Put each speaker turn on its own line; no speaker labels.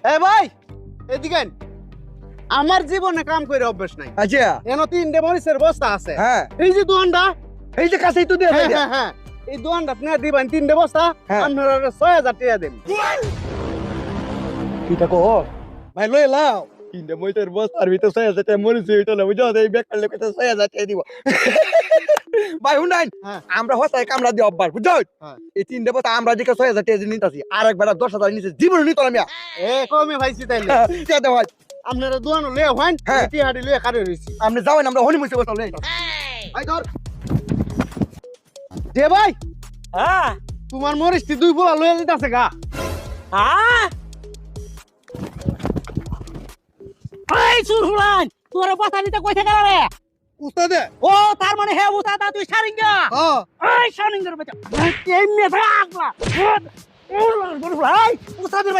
এ ভাই এদিকে আইন। আমার জীবনে কাম করে অভ্যাস নাই।
আচ্ছা
এনো 3টে মরিচের বস্তা আছে।
হ্যাঁ
এই যে দোকানটা,
এই যে কাছেই তো দিয়ে
হ্যাঁ হ্যাঁ হ্যাঁ, এই দোকানটা আপনি দিবেন 3টে বস্তা,
হ্যাঁ।
আপনারা 6000 টাকা দেন।
কিটা কো ভাই লই লাও তিনটা মইতের বস্তার ভিতর 6000 টাকা মরিছে হইতো না বুঝছো এই বেকার লোকে তো 6000 টাকা দিব ভাই হুনাইন
হ্যাঁ।
আমরা হসাই কামলা দি অব্বার বুঝছো
হ্যাঁ।
এই তিনটা বস্তা আমরা দিকে 6000 টাকা নিতাছি আর একবার 10000 নিচে জীবন নিত না মিয়া
এ কমে ভাইছি তাইলে।
কে দে ভাই
আপনারা দোকান লয়ে হইন,
হ্যাঁ।
টিহাড়ি লয়ে কারে রইছি।
আপনি যাবেন আমরা হনি মুছে বসে লই ভাই ধর
দে ভাই,
হ্যাঁ
তোমার মরিচটি 2 পোলা লয়ে দিতাছে গা।
হ্যাঁ এই সুরহুলান তোর কথা দিতে কইতে গেল রে
উস্তাদে
ও তার মানে হে উস্তাদ তুই সারিঙ্গা
হ্যাঁ
এই সারিঙ্গার বাচ্চা এই মেয়ে থাকলা এই উস্তাদের